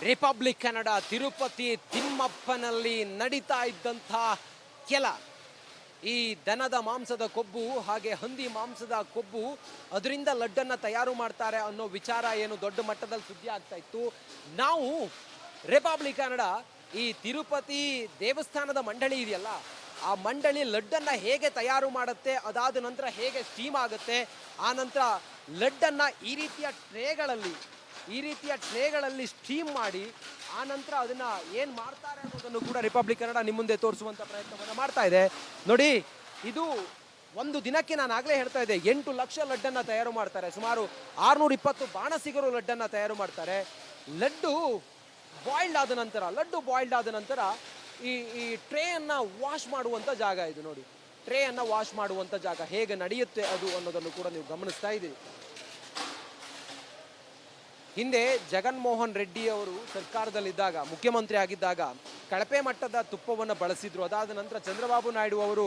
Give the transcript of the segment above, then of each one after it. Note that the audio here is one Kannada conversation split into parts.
ರಿಪಬ್ಲಿಕ್ ಕನ್ನಡ ತಿರುಪತಿ ತಿಮ್ಮಪ್ಪನಲ್ಲಿ ನಡೀತಾ ಇದ್ದಂಥ ಕೆಲ ಈ ದನದ ಮಾಂಸದ ಕೊಬ್ಬು ಹಾಗೆ ಹಂದಿ ಮಾಂಸದ ಕೊಬ್ಬು ಅದರಿಂದ ಲಡ್ಡನ್ನು ತಯಾರು ಮಾಡ್ತಾರೆ ಅನ್ನೋ ವಿಚಾರ ಏನು ದೊಡ್ಡ ಮಟ್ಟದಲ್ಲಿ ಸುದ್ದಿ ಆಗ್ತಾ ಇತ್ತು. ನಾವು ರಿಪಬ್ಲಿಕ್ ಕನ್ನಡ ಈ ತಿರುಪತಿ ದೇವಸ್ಥಾನದ ಮಂಡಳಿ ಇದೆಯಲ್ಲ, ಆ ಮಂಡಳಿ ಲಡ್ಡನ್ನು ಹೇಗೆ ತಯಾರು ಮಾಡುತ್ತೆ, ಅದಾದ ನಂತರ ಹೇಗೆ ಸ್ಟೀಮ್ ಆಗುತ್ತೆ, ಆ ನಂತರ ಲಡ್ಡನ್ನು ಈ ರೀತಿಯ ಟ್ರೇಗಳಲ್ಲಿ ಸ್ಟೀಮ್ ಮಾಡಿ ಆ ನಂತರ ಅದನ್ನ ಏನು ಮಾಡ್ತಾರೆ ಅನ್ನೋದನ್ನು ಕೂಡ ರಿಪಬ್ಲಿಕ್ ಕನ್ನಡ ನಿಮ್ಮ ಮುಂದೆ ತೋರಿಸುವಂಥ ಪ್ರಯತ್ನವನ್ನು ಮಾಡ್ತಾ ಇದೆ. ನೋಡಿ, ಇದು ಒಂದು ದಿನಕ್ಕೆ ನಾನು ಆಗಲೇ ಹೇಳ್ತಾ ಇದ್ದೆ 8 ಲಕ್ಷ ಲಡ್ಡನ್ನು ತಯಾರು ಮಾಡ್ತಾರೆ. ಸುಮಾರು 620 ಬಾಣಸಿಗರು ಲಡ್ಡನ್ನು ತಯಾರು ಮಾಡ್ತಾರೆ. ಲಡ್ಡು ಬಾಯ್ಲ್ಡ್ ಆದ ನಂತರ ಈ ಟ್ರೇಯನ್ನು ವಾಶ್ ಮಾಡುವಂಥ ಜಾಗ ಇದು. ನೋಡಿ, ಟ್ರೇಯನ್ನು ವಾಶ್ ಮಾಡುವಂಥ ಜಾಗ ಹೇಗೆ ನಡೆಯುತ್ತೆ ಅದು ಅನ್ನೋದನ್ನು ಕೂಡ ನೀವು ಗಮನಿಸ್ತಾ ಇದ್ದೀರಿ. ಹಿಂದೆ ಜಗನ್ಮೋಹನ್ ರೆಡ್ಡಿ ಅವರು ಸರ್ಕಾರದಲ್ಲಿದ್ದಾಗ, ಮುಖ್ಯಮಂತ್ರಿ ಆಗಿದ್ದಾಗ ಕಳಪೆ ಮಟ್ಟದ ತುಪ್ಪವನ್ನು ಬಳಸಿದ್ರು. ಅದಾದ ನಂತರ ಚಂದ್ರಬಾಬು ನಾಯ್ಡು ಅವರು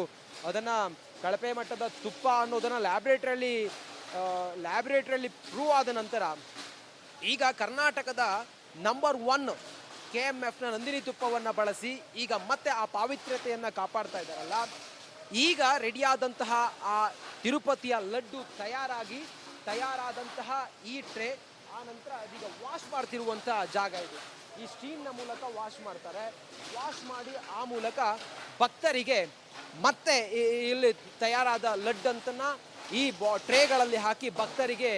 ಅದನ್ನು ಕಳಪೆ ಮಟ್ಟದ ತುಪ್ಪ ಅನ್ನೋದನ್ನು ಲ್ಯಾಬ್ರೇಟರಿಯಲ್ಲಿ ಪ್ರೂವ್ ಆದ ನಂತರ ಈಗ ಕರ್ನಾಟಕದ ನಂಬರ್ 1 KMFನ ನಂದಿನಿ ತುಪ್ಪವನ್ನು ಬಳಸಿ ಈಗ ಮತ್ತೆ ಆ ಪಾವಿತ್ರ್ಯತೆಯನ್ನು ಕಾಪಾಡ್ತಾ ಇದ್ದಾರಲ್ಲ. ಈಗ ರೆಡಿಯಾದಂತಹ ಆ ತಿರುಪತಿಯ ಲಡ್ಡು ತಯಾರಾದಂತಹ ಈ ಟ್ರೇ ಆ ನಂತರ ಅದೀಗ ವಾಶ್ ಮಾಡ್ತಿರುವಂಥ ಜಾಗ ಇದು. ಈ ಸ್ಟೀಮ್ನ ಮೂಲಕ ವಾಶ್ ಮಾಡ್ತಾರೆ. ವಾಶ್ ಮಾಡಿ ಆ ಮೂಲಕ ಭಕ್ತರಿಗೆ ಮತ್ತೆ ಇಲ್ಲಿ ತಯಾರಾದ ಲಡ್ಡಂತನ್ನ ಈ ಟ್ರೇಗಳಲ್ಲಿ ಹಾಕಿ ಭಕ್ತರಿಗೆ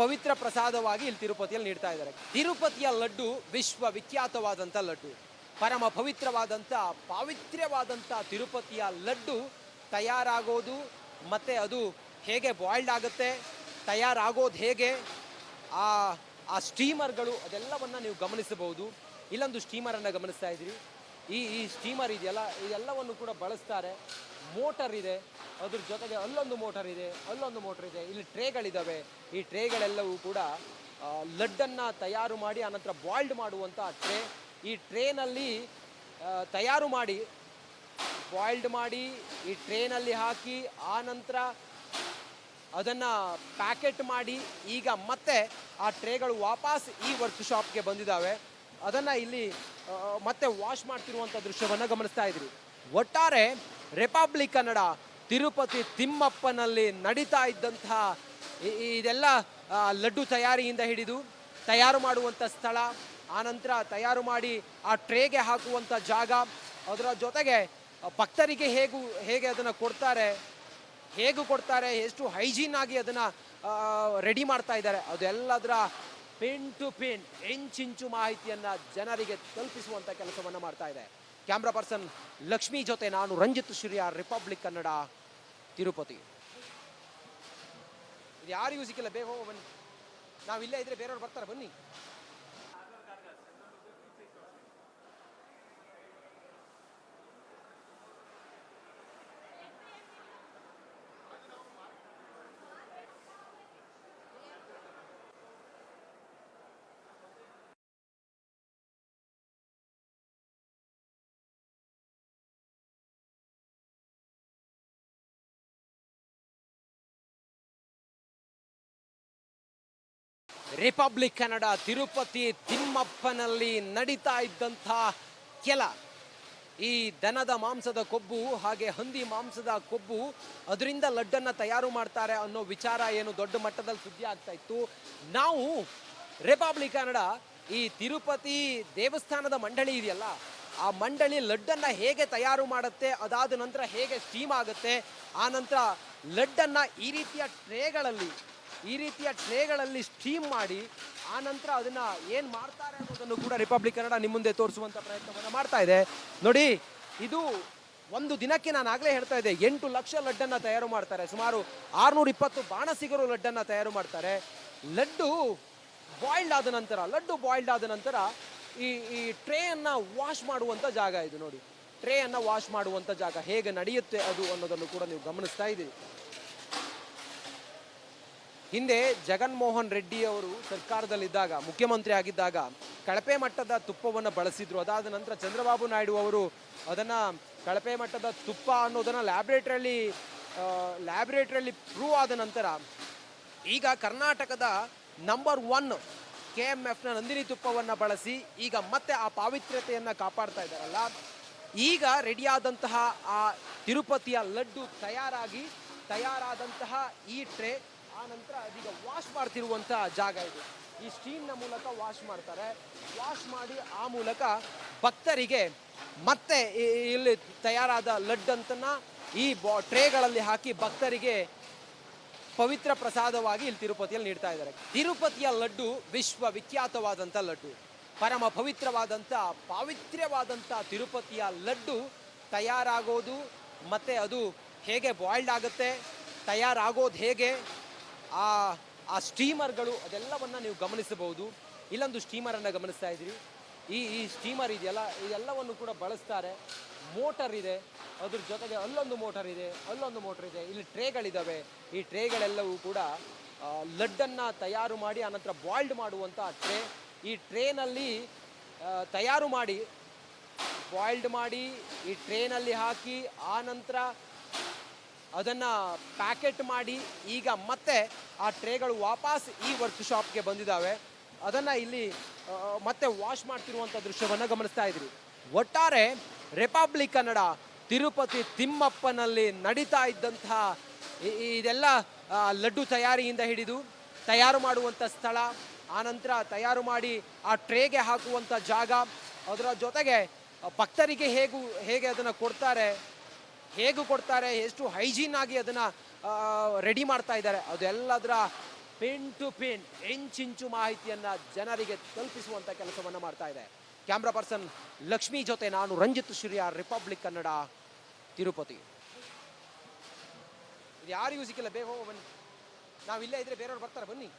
ಪವಿತ್ರ ಪ್ರಸಾದವಾಗಿ ಇಲ್ಲಿ ತಿರುಪತಿಯಲ್ಲಿ ನೀಡ್ತಾ ಇದ್ದಾರೆ. ತಿರುಪತಿಯ ಲಡ್ಡು ವಿಶ್ವವಿಖ್ಯಾತವಾದಂಥ ಲಡ್ಡು, ಪರಮ ಪಾವಿತ್ರ್ಯವಾದಂಥ ತಿರುಪತಿಯ ಲಡ್ಡು ತಯಾರಾಗೋದು ಮತ್ತು ಅದು ಹೇಗೆ ಬಾಯ್ಲ್ಡ್ ಆಗುತ್ತೆ, ತಯಾರಾಗೋದು ಹೇಗೆ, ಆ ಸ್ಟೀಮರ್ಗಳು ಅದೆಲ್ಲವನ್ನು ನೀವು ಗಮನಿಸಬಹುದು. ಇಲ್ಲೊಂದು ಸ್ಟೀಮರನ್ನು ಗಮನಿಸ್ತಾ ಇದ್ದೀರಿ. ಈ ಸ್ಟೀಮರ್ ಇದೆಯಲ್ಲ, ಇದೆಲ್ಲವನ್ನು ಕೂಡ ಬಳಸ್ತಾರೆ. ಮೋಟರ್ ಇದೆ, ಅದ್ರ ಜೊತೆಗೆ ಅಲ್ಲೊಂದು ಮೋಟರ್ ಇದೆ, ಇಲ್ಲಿ ಟ್ರೇಗಳಿದ್ದಾವೆ. ಈ ಟ್ರೇಗಳೆಲ್ಲವೂ ಕೂಡ ಲಡ್ಡನ್ನು ತಯಾರು ಮಾಡಿ ಆನಂತರ ಬಾಯ್ಲ್ಡ್ ಮಾಡುವಂಥ ಟ್ರೇ. ಈ ಟ್ರೇನಲ್ಲಿ ತಯಾರು ಮಾಡಿ ಬಾಯ್ಲ್ಡ್ ಮಾಡಿ ಈ ಟ್ರೇನಲ್ಲಿ ಹಾಕಿ ಆ ನಂತರ ಅದನ್ನು ಪ್ಯಾಕೆಟ್ ಮಾಡಿ ಈಗ ಮತ್ತೆ ಆ ಟ್ರೇಗಳು ವಾಪಸ್ ಈ ವರ್ಕ್ಶಾಪ್ಗೆ ಬಂದಿದ್ದಾವೆ. ಅದನ್ನು ಇಲ್ಲಿ ಮತ್ತೆ ವಾಶ್ ಮಾಡ್ತಿರುವಂಥ ದೃಶ್ಯವನ್ನು ಗಮನಿಸ್ತಾ ಇದ್ದೀರಿ. ಒಟ್ಟಾರೆ ರಿಪಬ್ಲಿಕ್ ಕನ್ನಡ ತಿರುಪತಿ ತಿಮ್ಮಪ್ಪನಲ್ಲಿ ನಡೀತಾ ಇದ್ದಂತಹ ಇದೆಲ್ಲ ಲಡ್ಡು ತಯಾರಿಯಿಂದ ಹಿಡಿದು ತಯಾರು ಮಾಡುವಂಥ ಸ್ಥಳ, ಆನಂತರ ತಯಾರು ಮಾಡಿ ಆ ಟ್ರೇಗೆ ಹಾಕುವಂಥ ಜಾಗ, ಅದರ ಜೊತೆಗೆ ಭಕ್ತರಿಗೆ ಹೇಗೆ ಅದನ್ನು ಕೊಡ್ತಾರೆ, ಎಷ್ಟು ಹೈಜೀನ್ ಆಗಿ ಅದನ್ನು ರೆಡಿ ಮಾಡ್ತಾ ಇದ್ದಾರೆ, ಅದೆಲ್ಲದರ ಪಿನ್ ಟು ಪಿನ್ ಇಂಚಿಂಚು ಮಾಹಿತಿಯನ್ನು ಜನರಿಗೆ ತಲುಪಿಸುವಂಥ ಕೆಲಸವನ್ನು ಮಾಡ್ತಾ ಇದೆ. ಕ್ಯಾಮ್ರಾ ಪರ್ಸನ್ ಲಕ್ಷ್ಮಿ ಜೊತೆ ನಾನು ರಂಜಿತ್ ಶ್ರೀಯಾರ್, ರಿಪಬ್ಲಿಕ್ ಕನ್ನಡ, ತಿರುಪತಿ. ಇದು ಯಾರಿಗೂ ಸಿಕ್ಕಿಲ್ಲ, ಬೇಗ ಹೋಗೋ ಬನ್ನಿ. ನಾವಿಲ್ಲೇ ಇದ್ರೆ ಬೇರೆಯವ್ರು ಬರ್ತಾರೆ, ಬನ್ನಿ. ರಿಪಬ್ಲಿಕ್ ಕನ್ನಡ ತಿರುಪತಿ ತಿಮ್ಮಪ್ಪನಲ್ಲಿ ನಡೀತಾ ಇದ್ದಂಥ ಕೆಲ ಈ ದನದ ಮಾಂಸದ ಕೊಬ್ಬು ಹಾಗೆ ಹಂದಿ ಮಾಂಸದ ಕೊಬ್ಬು ಅದರಿಂದ ಲಡ್ಡನ್ನು ತಯಾರು ಮಾಡ್ತಾರೆ ಅನ್ನೋ ವಿಚಾರ ಏನು ದೊಡ್ಡ ಮಟ್ಟದಲ್ಲಿ ಸುದ್ದಿ ಆಗ್ತಾ ಇತ್ತು. ನಾವು ರಿಪಬ್ಲಿಕ್ ಕನ್ನಡ ಈ ತಿರುಪತಿ ದೇವಸ್ಥಾನದ ಮಂಡಳಿ ಇದೆಯಲ್ಲ, ಆ ಮಂಡಳಿ ಲಡ್ಡನ್ನು ಹೇಗೆ ತಯಾರು ಮಾಡುತ್ತೆ, ಅದಾದ ನಂತರ ಹೇಗೆ ಸ್ಟೀಮ್ ಆಗುತ್ತೆ, ಆ ನಂತರ ಲಡ್ಡನ್ನು ಈ ರೀತಿಯ ಟ್ರೇಗಳಲ್ಲಿ ಸ್ಟೀಮ್ ಮಾಡಿ ಆ ನಂತರ ಅದನ್ನು ಏನು ಮಾಡ್ತಾರೆ ಅನ್ನೋದನ್ನು ಕೂಡ ರಿಪಬ್ಲಿಕ್ ಕನ್ನಡ ನಿಮ್ಮ ಮುಂದೆ ತೋರಿಸುವಂಥ ಪ್ರಯತ್ನವನ್ನು ಮಾಡ್ತಾ ಇದೆ. ನೋಡಿ, ಇದು ಒಂದು ದಿನಕ್ಕೆ ನಾನು ಆಗಲೇ ಹೇಳ್ತಾ ಇದ್ದೆ 8 ಲಕ್ಷ ಲಡ್ಡನ್ನು ತಯಾರು ಮಾಡ್ತಾರೆ. ಸುಮಾರು 620 ಬಾಣಸಿಗರು ಲಡ್ಡನ್ನು ತಯಾರು ಮಾಡ್ತಾರೆ. ಲಡ್ಡು ಬಾಯ್ಲ್ಡ್ ಆದ ನಂತರ ಈ ಟ್ರೇಯನ್ನು ವಾಶ್ ಮಾಡುವಂಥ ಜಾಗ ಇದು. ನೋಡಿ, ಟ್ರೇಯನ್ನು ವಾಶ್ ಮಾಡುವಂಥ ಜಾಗ ಹೇಗೆ ನಡೆಯುತ್ತೆ ಅದು ಅನ್ನೋದನ್ನು ಕೂಡ ನೀವು ಗಮನಿಸ್ತಾ ಇದ್ದೀರಿ. ಹಿಂದೆ ಜಗನ್ಮೋಹನ್ ರೆಡ್ಡಿ ಅವರು ಸರ್ಕಾರದಲ್ಲಿದ್ದಾಗ, ಮುಖ್ಯಮಂತ್ರಿ ಆಗಿದ್ದಾಗ ಕಳಪೆ ಮಟ್ಟದ ತುಪ್ಪವನ್ನು ಬಳಸಿದ್ರು. ಅದಾದ ನಂತರ ಚಂದ್ರಬಾಬು ನಾಯ್ಡು ಅವರು ಅದನ್ನು ಕಳಪೆ ಮಟ್ಟದ ತುಪ್ಪ ಅನ್ನೋದನ್ನು ಲ್ಯಾಬ್ರೇಟರಿಯಲ್ಲಿ ಪ್ರೂವ್ ಆದ ನಂತರ ಈಗ ಕರ್ನಾಟಕದ ನಂಬರ್ 1 KMFನ ನಂದಿನಿ ತುಪ್ಪವನ್ನು ಬಳಸಿ ಈಗ ಮತ್ತೆ ಆ ಪಾವಿತ್ರ್ಯತೆಯನ್ನು ಕಾಪಾಡ್ತಾ ಇದ್ದಾರಲ್ಲ, ಈಗ ರೆಡಿಯಾದಂತಹ ಆ ತಿರುಪತಿಯ ಲಡ್ಡು ತಯಾರಾದಂತಹ ಈ ಟ್ರೇ ಆ ನಂತರ ಅದೀಗ ವಾಶ್ ಮಾಡ್ತಿರುವಂತಹ ಜಾಗ ಇದು. ಈ ಸ್ಟೀಮ್ನ ಮೂಲಕ ವಾಶ್ ಮಾಡ್ತಾರೆ. ವಾಶ್ ಮಾಡಿ ಆ ಮೂಲಕ ಭಕ್ತರಿಗೆ ಮತ್ತೆ ಇಲ್ಲಿ ತಯಾರಾದ ಲಡ್ಡಂತನ್ನ ಈ ಟ್ರೇಗಳಲ್ಲಿ ಹಾಕಿ ಭಕ್ತರಿಗೆ ಪವಿತ್ರ ಪ್ರಸಾದವಾಗಿ ಇಲ್ಲಿ ತಿರುಪತಿಯಲ್ಲಿ ನೀಡ್ತಾ ಇದ್ದಾರೆ. ತಿರುಪತಿಯ ಲಡ್ಡು ವಿಶ್ವವಿಖ್ಯಾತವಾದಂಥ ಲಡ್ಡು, ಪರಮ ಪವಿತ್ರವಾದಂಥ ಪಾವಿತ್ರ್ಯವಾದಂಥ ತಿರುಪತಿಯ ಲಡ್ಡು ತಯಾರಾಗೋದು ಮತ್ತು ಅದು ಹೇಗೆ ಬಾಯ್ಲ್ಡ್ ಆಗುತ್ತೆ, ತಯಾರಾಗೋದು ಹೇಗೆ, ಆ ಸ್ಟೀಮರ್ಗಳು ಅದೆಲ್ಲವನ್ನು ನೀವು ಗಮನಿಸಬಹುದು. ಇಲ್ಲೊಂದು ಸ್ಟೀಮರನ್ನು ಗಮನಿಸ್ತಾ ಇದ್ದೀರಿ. ಈ ಸ್ಟೀಮರ್ ಇದೆಯಲ್ಲ, ಇದೆಲ್ಲವನ್ನು ಕೂಡ ಬಳಸ್ತಾರೆ. ಮೋಟರ್ ಇದೆ, ಅದ್ರ ಜೊತೆಗೆ ಅಲ್ಲೊಂದು ಮೋಟರ್ ಇದೆ, ಅಲ್ಲೊಂದು ಮೋಟರ್ ಇದೆ. ಇಲ್ಲಿ ಟ್ರೇಗಳಿದ್ದಾವೆ. ಈ ಟ್ರೇಗಳೆಲ್ಲವೂ ಕೂಡ ಲಡ್ಡನ್ನು ತಯಾರು ಮಾಡಿ ಆನಂತರ ಬಾಯ್ಲ್ಡ್ ಮಾಡುವಂಥ ಟ್ರೇ. ಈ ಟ್ರೇನಲ್ಲಿ ತಯಾರು ಮಾಡಿ ಬಾಯ್ಲ್ಡ್ ಮಾಡಿ ಈ ಟ್ರೇನಲ್ಲಿ ಹಾಕಿ ಆನಂತರ ಅದನ್ನು ಪ್ಯಾಕೆಟ್ ಮಾಡಿ ಈಗ ಮತ್ತೆ ಆ ಟ್ರೇಗಳು ವಾಪಸ್ ಈ ವರ್ಕ್ಶಾಪ್ಗೆ ಬಂದಿದ್ದಾವೆ. ಅದನ್ನು ಇಲ್ಲಿ ಮತ್ತೆ ವಾಶ್ ಮಾಡ್ತಿರುವಂಥ ದೃಶ್ಯವನ್ನು ಗಮನಿಸ್ತಾ ಇದ್ದೀರಿ. ಒಟ್ಟಾರೆ ರಿಪಬ್ಲಿಕ್ ಕನ್ನಡ ತಿರುಪತಿ ತಿಮ್ಮಪ್ಪನಲ್ಲಿ ನಡೀತಾ ಇದ್ದಂತಹ ಇದೆಲ್ಲ ಲಡ್ಡು ತಯಾರಿಯಿಂದ ಹಿಡಿದು ತಯಾರು ಮಾಡುವಂಥ ಸ್ಥಳ, ಆನಂತರ ತಯಾರು ಮಾಡಿ ಆ ಟ್ರೇಗೆ ಹಾಕುವಂಥ ಜಾಗ, ಅದರ ಜೊತೆಗೆ ಭಕ್ತರಿಗೆ ಹೇಗೆ ಅದನ್ನು ಕೊಡ್ತಾರೆ, ಎಷ್ಟು ಹೈಜೀನ್ ಆಗಿ ಅದನ್ನು ರೆಡಿ ಮಾಡ್ತಾ ಇದ್ದಾರೆ, ಅದೆಲ್ಲದರ ಪಿನ್ ಟು ಪಿನ್ ಇಂಚಿಂಚು ಮಾಹಿತಿಯನ್ನು ಜನರಿಗೆ ತಲುಪಿಸುವಂಥ ಕೆಲಸವನ್ನು ಮಾಡ್ತಾ ಇದೆ. ಕ್ಯಾಮ್ರಾ ಪರ್ಸನ್ ಲಕ್ಷ್ಮಿ ಜೊತೆ ನಾನು ರಂಜಿತ್ ಶ್ರೀಯಾರ್, ರಿಪಬ್ಲಿಕ್ ಕನ್ನಡ, ತಿರುಪತಿ. ಇದು ಯಾರಿಗೂ ಸಿಕ್ಕಿಲ್ಲ, ಬೇಗ ಹೋಗೋ ಬನ್ನಿ. ನಾವು ಇಲ್ಲೇ ಇದ್ರೆ ಬೇರೆಯವ್ರು ಬರ್ತಾರೆ, ಬನ್ನಿ.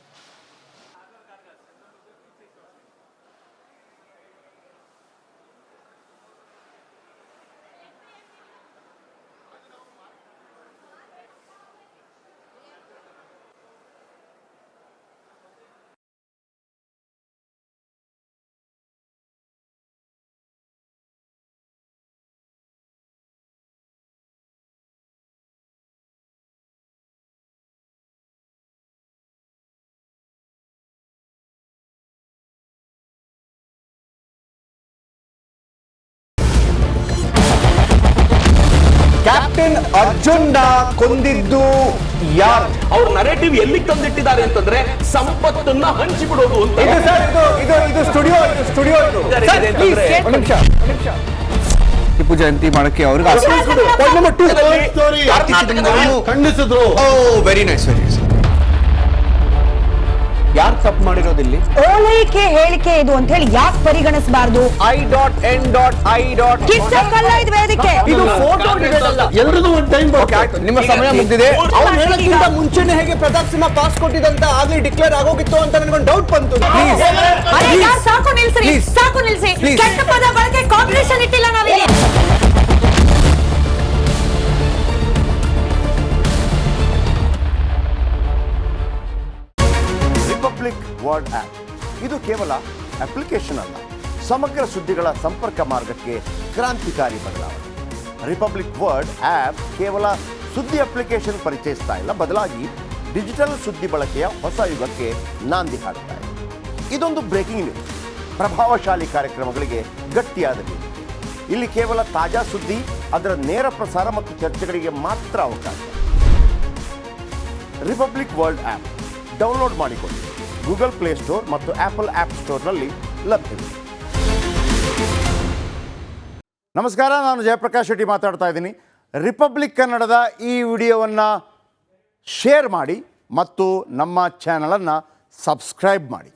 ಕ್ಯಾಪ್ಟನ್ ಅರ್ಜುನ್ ಕೊಂದಿದ್ದು ಯಾರು? ಅವ್ರ ನರೇಟಿವ್ ಎಲ್ಲಿ ತಂದಿಟ್ಟಿದ್ದಾರೆ ಅಂತಂದ್ರೆ ಸಂಪತ್ತನ್ನ ಹಂಚಿಬಿಡೋದು ಅಂತ. ಇದು ಸ್ಟುಡಿಯೋ ಟಿಪ್ಪು ಜಯಂತಿ ಮಾಡಕ್ಕೆ ಅವ್ರಿಗೆ ಖಂಡಿಸಿದ್ರು. Very nice. ಯಾರು ತಪ್ಪು ಮಾಡಿರೋದಿಲ್ಲಿ? ಓಲೈಕೆ ಹೇಳಿಕೆ ಇದು ಅಂತ ಹೇಳಿ ಯಾಕೆ ಪರಿಗಣಿಸಬಾರದು? I.N.I. ಇದು ವೇದಿಕೆ, ಇದು ಫೋಟೋ ಎಲ್ಲರದು ಒಂದು ಟೈಮ್. ನಿಮ್ಮ ಸಮಯ ಮುಗಿದಿದೆ. ಅವ್ರು ಹೇಳಕ್ಕಿಂತ ಮುಂಚೆನೆ ಹೇಗೆ ಪ್ರತಾಪ್ ಸಿಂಹ ಪಾಸ್ ಕೊಟ್ಟಿದಂತ ಆಗ್ಲಿ ಡಿಕ್ಲೇರ್ ಆಗೋಗಿತ್ತು ಅಂತ ನನಗೊಂದು ಡೌಟ್ ಬಂತು. ಸಾಕು ನಿಲ್ಸಿ. ಕೆಟ್ಟ ಪದ ಬಳಕೆ ಕಾಂಬಿನೇಷನ್ ಇಟ್ಟಿಲ್ಲ ನಾವಿಲ್ಲಿ. ರಿಪಬ್ಲಿಕ್ ವರ್ಡ್ ಆಪ್ ಇದು ಕೇವಲ ಅಪ್ಲಿಕೇಶನ್ ಅಲ್ಲ, ಸಮಗ್ರ ಸುದ್ದಿಗಳ ಸಂಪರ್ಕ ಮಾರ್ಗಕ್ಕೆ ಕ್ರಾಂತಿಕಾರಿ ಬದಲಾವಣೆ. ರಿಪಬ್ಲಿಕ್ ವರ್ಡ್ ಆಪ್ ಕೇವಲ ಸುದ್ದಿ ಅಪ್ಲಿಕೇಶನ್ ಪರಿಚಯಿಸ್ತಾ ಇಲ್ಲ, ಬದಲಾಗಿ ಡಿಜಿಟಲ್ ಸುದ್ದಿ ಬಳಕೆಯ ಹೊಸ ಯುಗಕ್ಕೆ ನಾಂದಿ ಹಾಡ್ತಾ ಇದೆ. ಇದೊಂದು ಬ್ರೇಕಿಂಗ್ ನ್ಯೂಸ್, ಪ್ರಭಾವಶಾಲಿ ಕಾರ್ಯಕ್ರಮಗಳಿಗೆ ಗಟ್ಟಿಯಾದ ನ್ಯೂಸ್. ಇಲ್ಲಿ ಕೇವಲ ತಾಜಾ ಸುದ್ದಿ, ಅದರ ನೇರ ಪ್ರಸಾರ ಮತ್ತು ಚರ್ಚೆಗಳಿಗೆ ಮಾತ್ರ ಅವಕಾಶ. ರಿಪಬ್ಲಿಕ್ ವರ್ಲ್ಡ್ ಆಪ್ ಡೌನ್ಲೋಡ್ ಮಾಡಿಕೊಳ್ಳಿ. ಗೂಗಲ್ ಪ್ಲೇಸ್ಟೋರ್ ಮತ್ತು ಆಪಲ್ ಆಪ್ ಸ್ಟೋರ್ನಲ್ಲಿ ಲಭ್ಯವಿದೆ. ನಮಸ್ಕಾರ, ನಾನು ಜಯಪ್ರಕಾಶ್ ಶೆಟ್ಟಿ ಮಾತಾಡ್ತಾ ಇದ್ದೀನಿ. ರಿಪಬ್ಲಿಕ್ ಕನ್ನಡದ ಈ ವಿಡಿಯೋವನ್ನು ಶೇರ್ ಮಾಡಿ ಮತ್ತು ನಮ್ಮ ಚಾನಲನ್ನು ಸಬ್ಸ್ಕ್ರೈಬ್ ಮಾಡಿ.